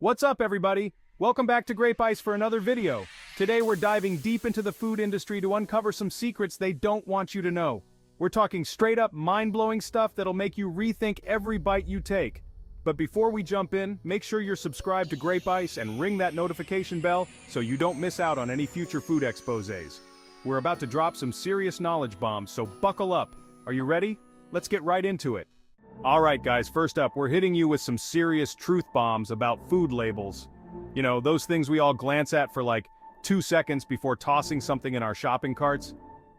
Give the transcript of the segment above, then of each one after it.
What's up, everybody? Welcome back to Grape Ice for another video. Today we're diving deep into the food industry to uncover some secrets they don't want you to know. We're talking straight up mind-blowing stuff that'll make you rethink every bite you take. But before we jump in, make sure you're subscribed to Grape Ice and ring that notification bell so you don't miss out on any future food exposés. We're about to drop some serious knowledge bombs, so buckle up. Are you ready? Let's get right into it. Alright guys, first up, we're hitting you with some serious truth bombs about food labels. You know, those things we all glance at for like 2 seconds before tossing something in our shopping carts?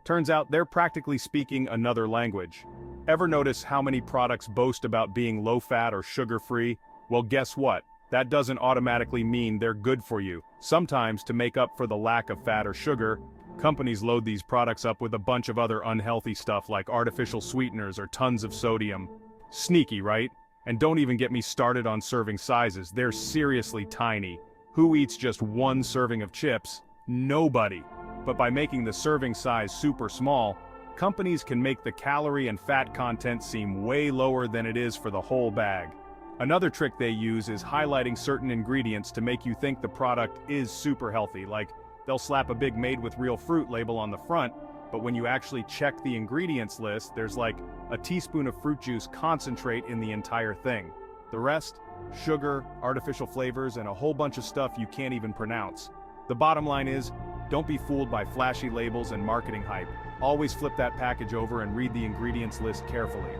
Turns out they're practically speaking another language. Ever notice how many products boast about being low-fat or sugar-free? Well, guess what? That doesn't automatically mean they're good for you. Sometimes, to make up for the lack of fat or sugar, companies load these products up with a bunch of other unhealthy stuff like artificial sweeteners or tons of sodium. Sneaky, right? And don't even get me started on serving sizes. They're seriously tiny. Who eats just one serving of chips? Nobody. But by making the serving size super small, companies can make the calorie and fat content seem way lower than it is for the whole bag. Another trick they use is highlighting certain ingredients to make you think the product is super healthy, like they'll slap a big "made with real fruit" label on the front, but when you actually check the ingredients list, there's like a teaspoon of fruit juice concentrate in the entire thing. The rest? Sugar, artificial flavors, and a whole bunch of stuff you can't even pronounce. The bottom line is, don't be fooled by flashy labels and marketing hype. Always flip that package over and read the ingredients list carefully.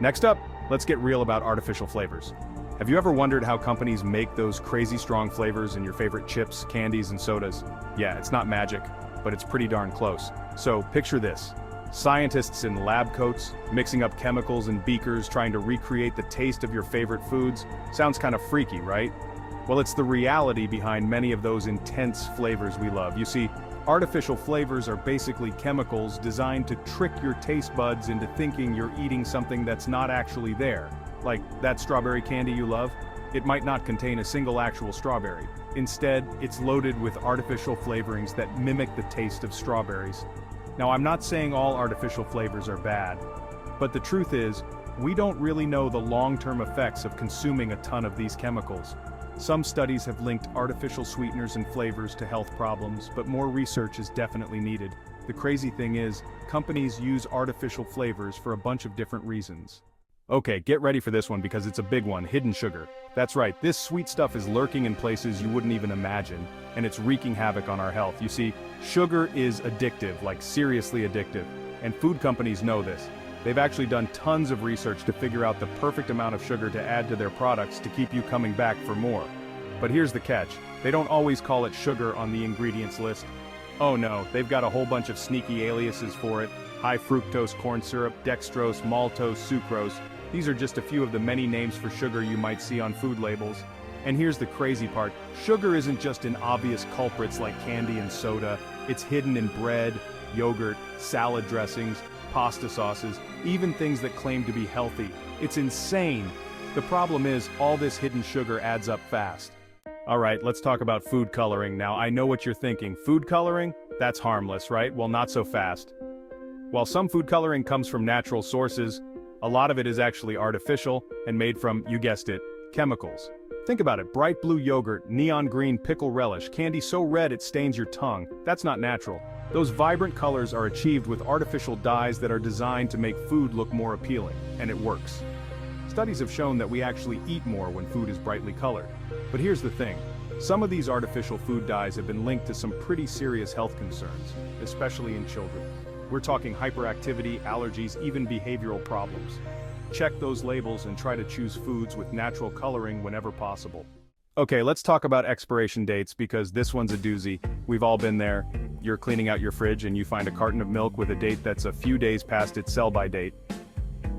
Next up, let's get real about artificial flavors. Have you ever wondered how companies make those crazy strong flavors in your favorite chips, candies, and sodas? Yeah, it's not magic, but it's pretty darn close. So picture this. Scientists in lab coats, mixing up chemicals in beakers trying to recreate the taste of your favorite foods. Sounds kind of freaky, right? Well, it's the reality behind many of those intense flavors we love. You see, artificial flavors are basically chemicals designed to trick your taste buds into thinking you're eating something that's not actually there. Like that strawberry candy you love? It might not contain a single actual strawberry. Instead, it's loaded with artificial flavorings that mimic the taste of strawberries. Now, I'm not saying all artificial flavors are bad, but the truth is, we don't really know the long-term effects of consuming a ton of these chemicals. Some studies have linked artificial sweeteners and flavors to health problems, but more research is definitely needed. The crazy thing is, companies use artificial flavors for a bunch of different reasons. Okay, get ready for this one because it's a big one: hidden sugar. That's right, this sweet stuff is lurking in places you wouldn't even imagine, and it's wreaking havoc on our health. You see, sugar is addictive, like seriously addictive, and food companies know this. They've actually done tons of research to figure out the perfect amount of sugar to add to their products to keep you coming back for more. But here's the catch: they don't always call it sugar on the ingredients list. Oh no, they've got a whole bunch of sneaky aliases for it: high fructose corn syrup, dextrose, maltose, sucrose. These are just a few of the many names for sugar you might see on food labels. And here's the crazy part: sugar isn't just in obvious culprits like candy and soda. It's hidden in bread, yogurt, salad dressings, pasta sauces, even things that claim to be healthy. It's insane. The problem is, all this hidden sugar adds up fast. Alright, let's talk about food coloring. Now, I know what you're thinking. Food coloring? That's harmless, right? Well, not so fast. While some food coloring comes from natural sources, a lot of it is actually artificial and made from, you guessed it, chemicals. Think about it: bright blue yogurt, neon green pickle relish, candy so red it stains your tongue. That's not natural. Those vibrant colors are achieved with artificial dyes that are designed to make food look more appealing, and it works. Studies have shown that we actually eat more when food is brightly colored. But here's the thing: some of these artificial food dyes have been linked to some pretty serious health concerns, especially in children. We're talking hyperactivity, allergies, even behavioral problems. Check those labels and try to choose foods with natural coloring whenever possible. Okay, let's talk about expiration dates because this one's a doozy. We've all been there. You're cleaning out your fridge and you find a carton of milk with a date that's a few days past its sell-by date.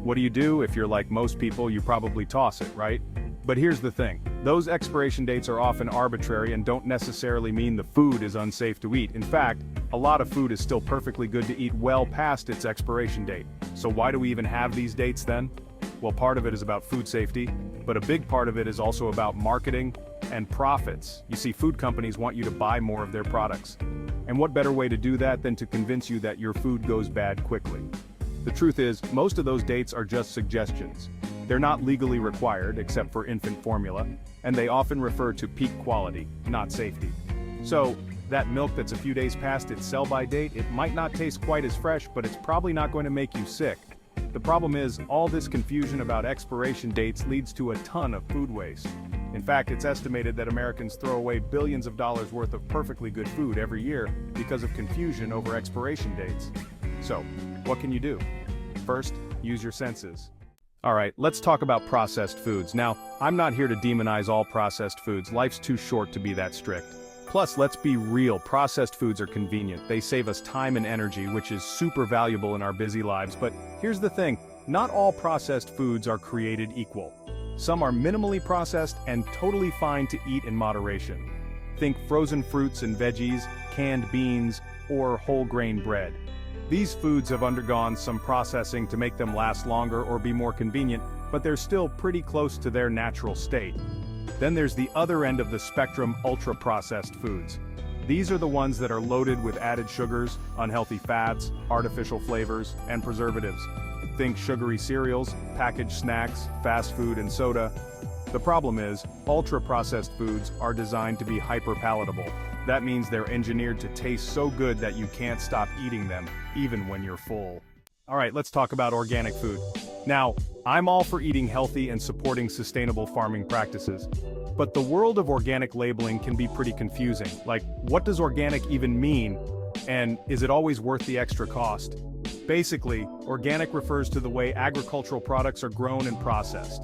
What do you do? If you're like most people, you probably toss it, right? But here's the thing: those expiration dates are often arbitrary and don't necessarily mean the food is unsafe to eat. In fact, a lot of food is still perfectly good to eat well past its expiration date. So why do we even have these dates then? Well, part of it is about food safety, but a big part of it is also about marketing and profits. You see, food companies want you to buy more of their products. And what better way to do that than to convince you that your food goes bad quickly? The truth is, most of those dates are just suggestions. They're not legally required, except for infant formula, and they often refer to peak quality, not safety. So, that milk that's a few days past its sell-by date, it might not taste quite as fresh, but it's probably not going to make you sick. The problem is, all this confusion about expiration dates leads to a ton of food waste. In fact, it's estimated that Americans throw away billions of dollars worth of perfectly good food every year because of confusion over expiration dates. So, what can you do? First, use your senses. Alright, let's talk about processed foods. Now, I'm not here to demonize all processed foods. Life's too short to be that strict. Plus, let's be real, processed foods are convenient. They save us time and energy, which is super valuable in our busy lives. But here's the thing, not all processed foods are created equal. Some are minimally processed and totally fine to eat in moderation. Think frozen fruits and veggies, canned beans, or whole grain bread. These foods have undergone some processing to make them last longer or be more convenient, but they're still pretty close to their natural state. Then there's the other end of the spectrum, ultra-processed foods. These are the ones that are loaded with added sugars, unhealthy fats, artificial flavors, and preservatives. Think sugary cereals, packaged snacks, fast food, and soda. The problem is, ultra-processed foods are designed to be hyper-palatable. That means they're engineered to taste so good that you can't stop eating them, even when you're full. Alright, let's talk about organic food. Now, I'm all for eating healthy and supporting sustainable farming practices. But the world of organic labeling can be pretty confusing. Like, what does organic even mean? And is it always worth the extra cost? Basically, organic refers to the way agricultural products are grown and processed.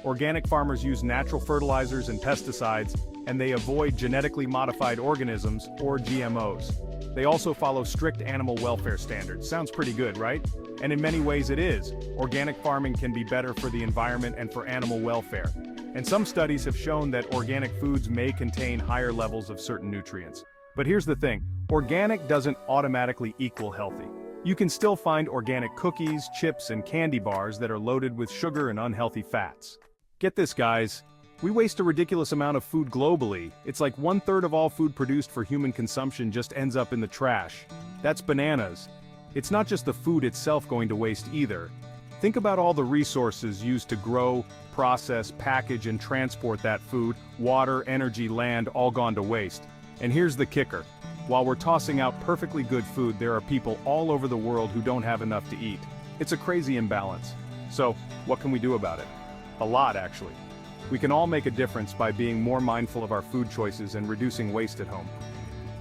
Organic farmers use natural fertilizers and pesticides, and they avoid genetically modified organisms, or GMOs. They also follow strict animal welfare standards. Sounds pretty good, right? And in many ways it is. Organic farming can be better for the environment and for animal welfare. And some studies have shown that organic foods may contain higher levels of certain nutrients. But here's the thing, organic doesn't automatically equal healthy. You can still find organic cookies, chips, and candy bars that are loaded with sugar and unhealthy fats. Get this, guys. We waste a ridiculous amount of food globally. It's like 1/3 of all food produced for human consumption just ends up in the trash. That's bananas. It's not just the food itself going to waste either. Think about all the resources used to grow, process, package, and transport that food, water, energy, land, all gone to waste. And here's the kicker. While we're tossing out perfectly good food, there are people all over the world who don't have enough to eat. It's a crazy imbalance. So, what can we do about it? A lot, actually. We can all make a difference by being more mindful of our food choices and reducing waste at home.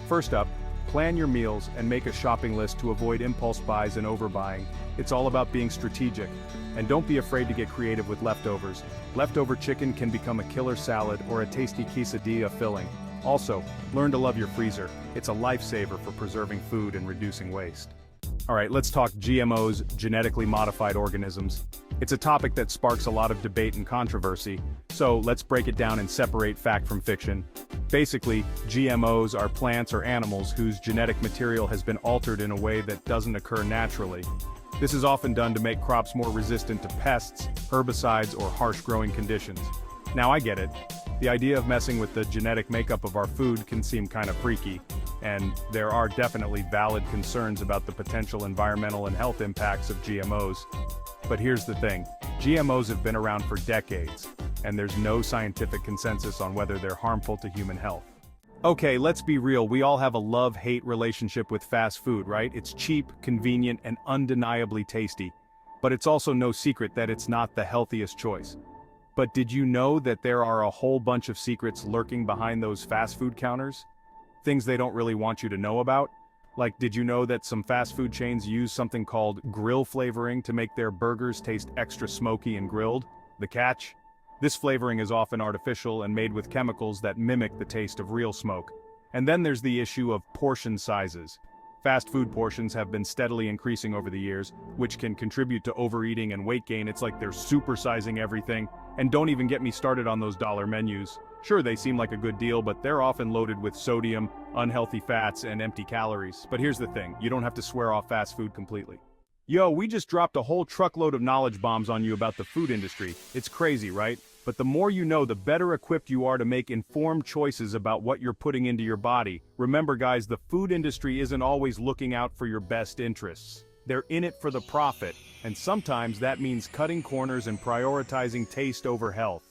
First up, plan your meals and make a shopping list to avoid impulse buys and overbuying. It's all about being strategic. And don't be afraid to get creative with leftovers. Leftover chicken can become a killer salad or a tasty quesadilla filling. Also, learn to love your freezer. It's a lifesaver for preserving food and reducing waste. Alright, let's talk GMOs, genetically modified organisms. It's a topic that sparks a lot of debate and controversy, so let's break it down and separate fact from fiction. Basically, GMOs are plants or animals whose genetic material has been altered in a way that doesn't occur naturally. This is often done to make crops more resistant to pests, herbicides, or harsh growing conditions. Now I get it. The idea of messing with the genetic makeup of our food can seem kind of freaky, and there are definitely valid concerns about the potential environmental and health impacts of GMOs. But here's the thing, GMOs have been around for decades, and there's no scientific consensus on whether they're harmful to human health. Okay, let's be real, we all have a love-hate relationship with fast food, right? It's cheap, convenient, and undeniably tasty. But it's also no secret that it's not the healthiest choice. But did you know that there are a whole bunch of secrets lurking behind those fast food counters? Things they don't really want you to know about? Like, did you know that some fast food chains use something called grill flavoring to make their burgers taste extra smoky and grilled? The catch? This flavoring is often artificial and made with chemicals that mimic the taste of real smoke. And then there's the issue of portion sizes. Fast food portions have been steadily increasing over the years, which can contribute to overeating and weight gain. It's like they're supersizing everything. And don't even get me started on those dollar menus. Sure, they seem like a good deal, but they're often loaded with sodium, unhealthy fats, and empty calories. But here's the thing, you don't have to swear off fast food completely. Yo, we just dropped a whole truckload of knowledge bombs on you about the food industry. It's crazy, right? But the more you know, the better equipped you are to make informed choices about what you're putting into your body. Remember guys, the food industry isn't always looking out for your best interests. They're in it for the profit. And sometimes that means cutting corners and prioritizing taste over health.